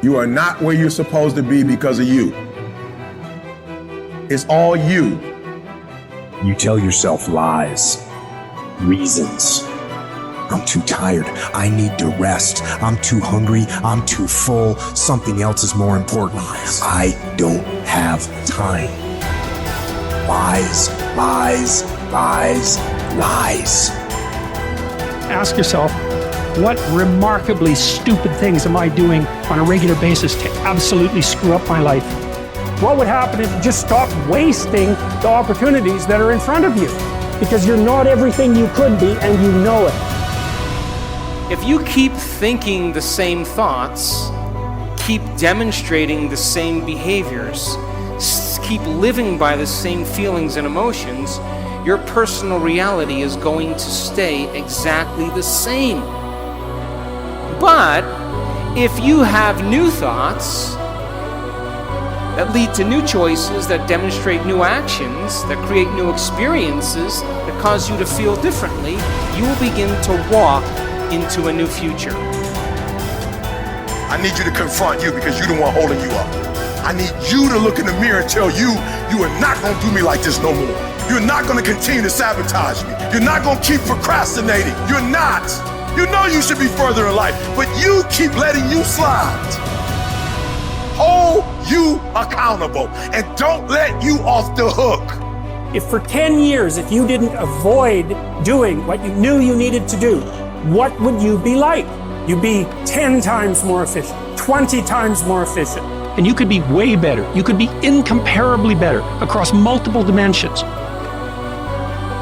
You are not where you're supposed to be because of you. It's all you. You tell yourself lies, reasons. I'm too tired. I need to rest. I'm too hungry. I'm too full. Something else is more important. I don't have time. Lies, lies, lies, lies. Ask yourself, what remarkably stupid things am I doing on a regular basis to absolutely screw up my life? What would happen if you just stopped wasting the opportunities that are in front of you? Because you're not everything you could be, and you know it. If you keep thinking the same thoughts, keep demonstrating the same behaviors, keep living by the same feelings and emotions, your personal reality is going to stay exactly the same. But if you have new thoughts that lead to new choices, that demonstrate new actions, that create new experiences, that cause you to feel differently, you will begin to walk into a new future. I need you to confront you because you're the one holding you up. I need you to look in the mirror and tell you, you are not going to do me like this no more. You're not going to continue to sabotage me. You're not going to keep procrastinating. You're not. You know you should be further in life, but you keep letting you slide. Hold you accountable and don't let you off the hook. If for 10 years, if you didn't avoid doing what you knew you needed to do, what would you be like? You'd be 10 times more efficient, 20 times more efficient. And you could be way better. You could be incomparably better across multiple dimensions.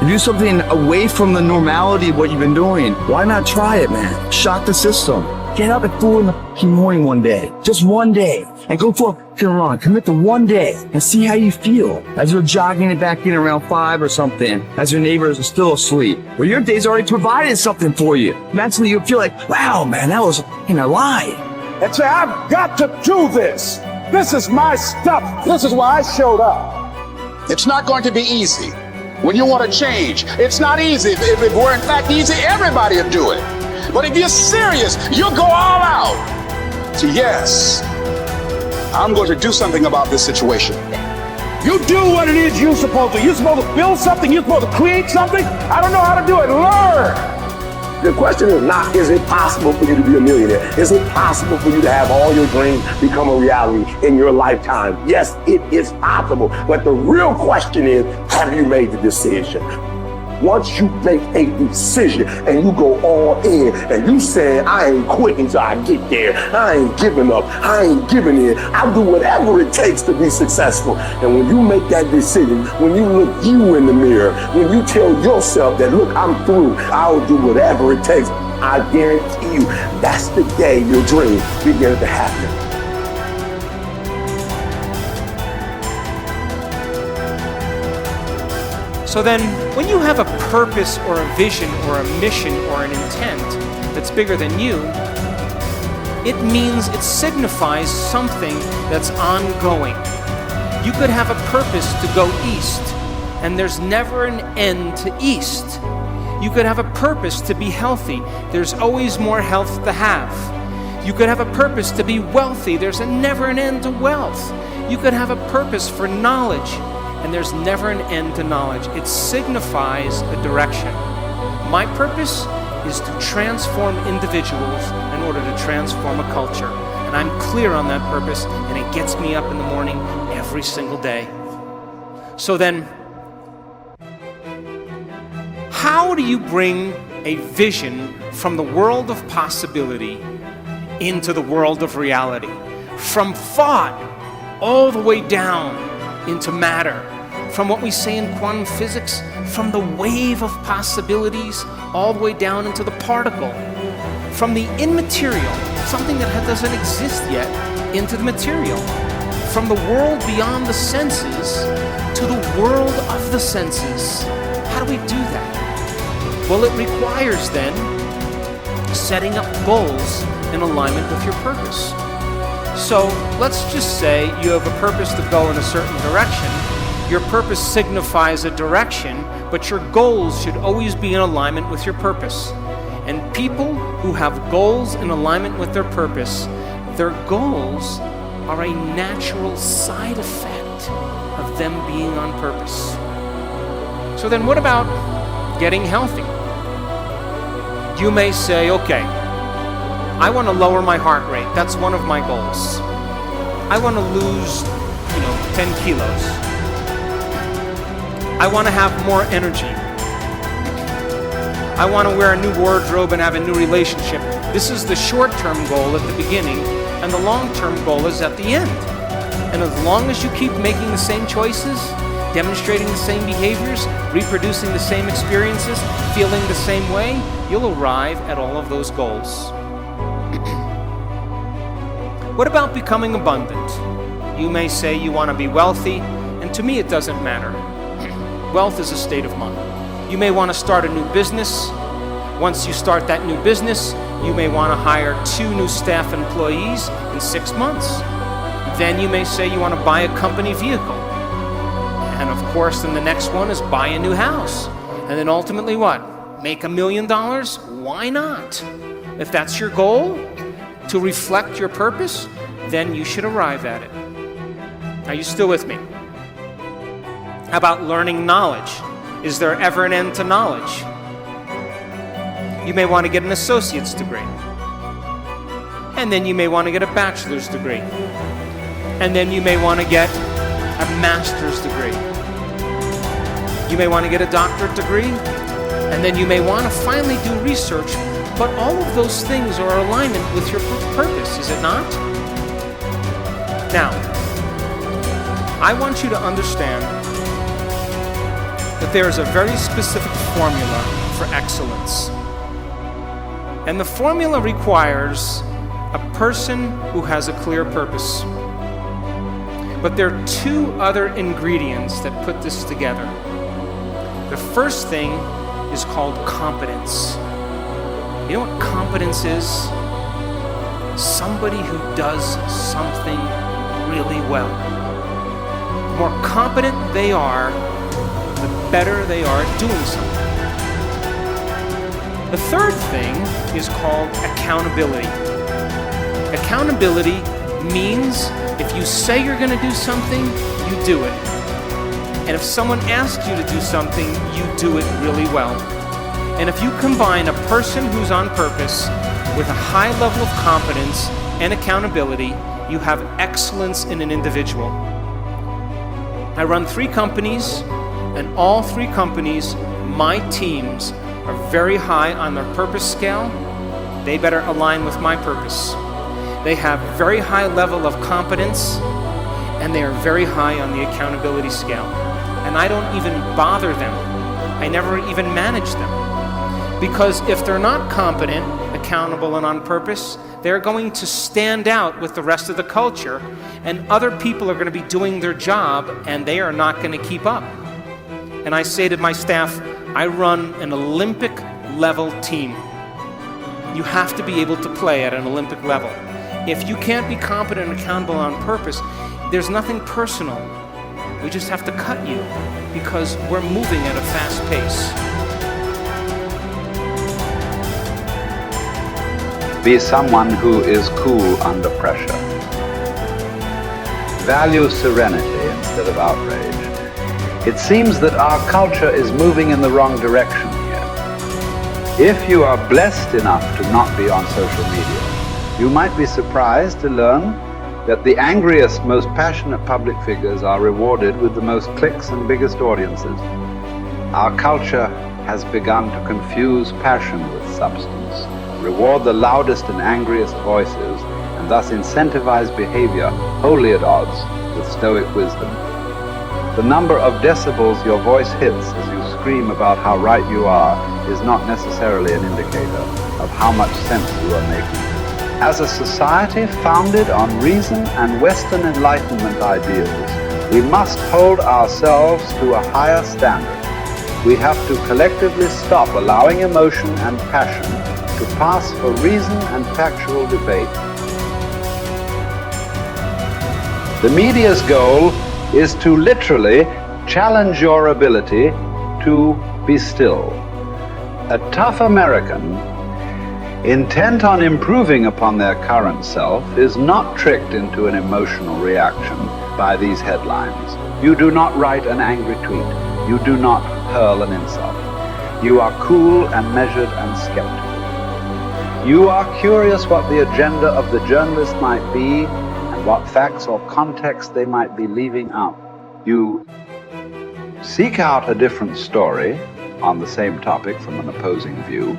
Do something away from the normality of what you've been doing. Why not try it, man? Shock the system. Get up at 4 in the morning one day, just one day, and go for a run. Commit to one day and see how you feel as you're jogging it back in around 5 or something, as your neighbors are still asleep. Well, your day's already provided something for you. Mentally, you feel like, wow, man, that was a lie. And say, I've got to do this. This is my stuff. This is why I showed up. It's not going to be easy. When you want to change, it's not easy. If it were in fact easy, everybody would do it. But if you're serious, you'll go all out. So yes, I'm going to do something about this situation. You do what it is you're supposed to. You're supposed to build something. You're supposed to create something. I don't know how to do it. Learn. The question is not, is it possible for you to be a millionaire? Is it possible for you to have all your dreams become a reality in your lifetime? Yes, it is possible. But the real question is, have you made the decision? Once you make a decision and you go all in and you say, I ain't quitting till I get there. I ain't giving up. I ain't giving in. I'll do whatever it takes to be successful. And when you make that decision, when you look you in the mirror, when you tell yourself that, look, I'm through, I'll do whatever it takes, I guarantee you, that's the day your dream begins to happen. So then, when you have a purpose or a vision or a mission or an intent that's bigger than you, it means it signifies something that's ongoing. You could have a purpose to go east, and there's never an end to east. You could have a purpose to be healthy. There's always more health to have. You could have a purpose to be wealthy. There's never an end to wealth. You could have a purpose for knowledge, and there's never an end to knowledge. It signifies a direction. My purpose is to transform individuals in order to transform a culture. And I'm clear on that purpose, and it gets me up in the morning every single day. So then, how do you bring a vision from the world of possibility into the world of reality? From thought all the way down into matter. From what we say in quantum physics, from the wave of possibilities all the way down into the particle. From the immaterial, something that doesn't exist yet, into the material. From the world beyond the senses to the world of the senses. How do we do that? Well, it requires then setting up goals in alignment with your purpose. So let's just say you have a purpose to go in a certain direction. Your purpose signifies a direction, but your goals should always be in alignment with your purpose. And people who have goals in alignment with their purpose, Their goals are a natural side effect of them being on purpose. So then what about getting healthy? You may say, okay, I want to lower my heart rate. That's one of my goals. I want to lose, 10 kilos. I want to have more energy. I want to wear a new wardrobe and have a new relationship. This is the short-term goal at the beginning, and the long-term goal is at the end. And as long as you keep making the same choices, demonstrating the same behaviors, reproducing the same experiences, feeling the same way, you'll arrive at all of those goals. What about becoming abundant? You may say you want to be wealthy, and to me it doesn't matter. Wealth is a state of mind. You may want to start a new business. Once you start that new business, you may want to hire 2 new staff employees in 6 months. Then you may say you want to buy a company vehicle. And of course, then the next one is buy a new house. And then ultimately what? Make $1 million? Why not? If that's your goal, to reflect your purpose, then you should arrive at it. Are you still with me? How about learning knowledge? Is there ever an end to knowledge? You may want to get an associate's degree. And then you may want to get a bachelor's degree. And then you may want to get a master's degree. You may want to get a doctorate degree. And then you may want to finally do research. But all of those things are in alignment with your purpose, is it not? Now, I want you to understand that there is a very specific formula for excellence. And the formula requires a person who has a clear purpose. But there are 2 other ingredients that put this together. The first thing is called competence. You know what competence is? Somebody who does something really well. The more competent they are, the better they are at doing something. The third thing is called accountability. Accountability means if you say you're going to do something, you do it. And if someone asks you to do something, you do it really well. And if you combine a person who's on purpose with a high level of competence and accountability, you have excellence in an individual. I run 3 companies, and all 3 companies, my teams are very high on their purpose scale. They better align with my purpose. They have very high level of competence, and they are very high on the accountability scale. And I don't even bother them. I never even manage them. Because if they're not competent, accountable, and on purpose, they're going to stand out with the rest of the culture, and other people are going to be doing their job, and they are not going to keep up. And I say to my staff, I run an Olympic level team. You have to be able to play at an Olympic level. If you can't be competent and accountable on purpose, there's nothing personal. We just have to cut you because we're moving at a fast pace. Be someone who is cool under pressure. Value serenity instead of outrage. It seems that our culture is moving in the wrong direction here. If you are blessed enough to not be on social media, you might be surprised to learn that the angriest, most passionate public figures are rewarded with the most clicks and biggest audiences. Our culture has begun to confuse passion with substance, reward the loudest and angriest voices, and thus incentivize behavior wholly at odds with stoic wisdom. The number of decibels your voice hits as you scream about how right you are is not necessarily an indicator of how much sense you are making. As a society founded on reason and Western Enlightenment ideals, we must hold ourselves to a higher standard. We have to collectively stop allowing emotion and passion to pass for reason and factual debate. The media's goal is to literally challenge your ability to be still. A tough American intent on improving upon their current self, is not tricked into an emotional reaction by these headlines. You do not write an angry tweet. You do not hurl an insult. You are cool and measured and skeptical. You are curious what the agenda of the journalist might be and what facts or context they might be leaving out. You seek out a different story on the same topic from an opposing view,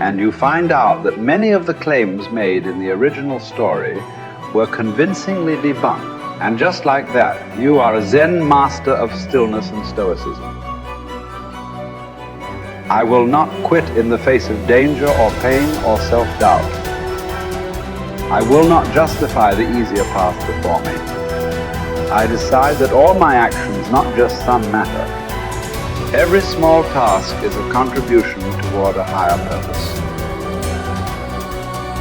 and you find out that many of the claims made in the original story were convincingly debunked. And just like that, you are a Zen master of stillness and stoicism. I will not quit in the face of danger or pain or self-doubt. I will not justify the easier path before me. I decide that all my actions, not just some matter. Every small task is a contribution toward a higher purpose.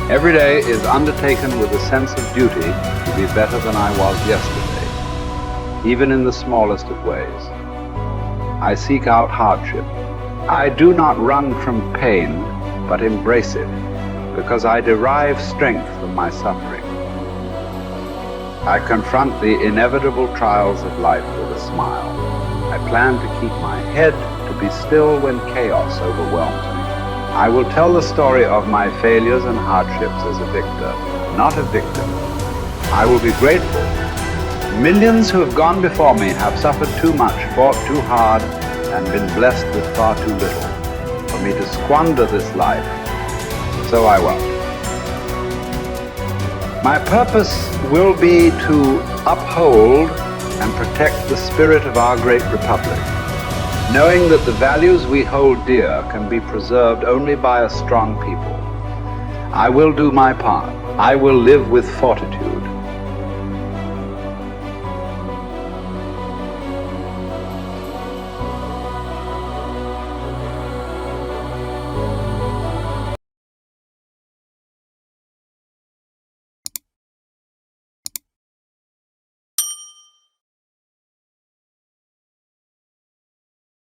Every day is undertaken with a sense of duty to be better than I was yesterday, even in the smallest of ways. I seek out hardship. I do not run from pain, but embrace it, because I derive strength from my suffering. I confront the inevitable trials of life with a smile. I plan to keep my head to be still when chaos overwhelms me. I will tell the story of my failures and hardships as a victor, not a victim. I will be grateful. Millions who have gone before me have suffered too much, fought too hard, and been blessed with far too little for me to squander this life. So I won't. My purpose will be to uphold and protect the spirit of our great republic, knowing that the values we hold dear can be preserved only by a strong people. I will do my part. I will live with fortitude.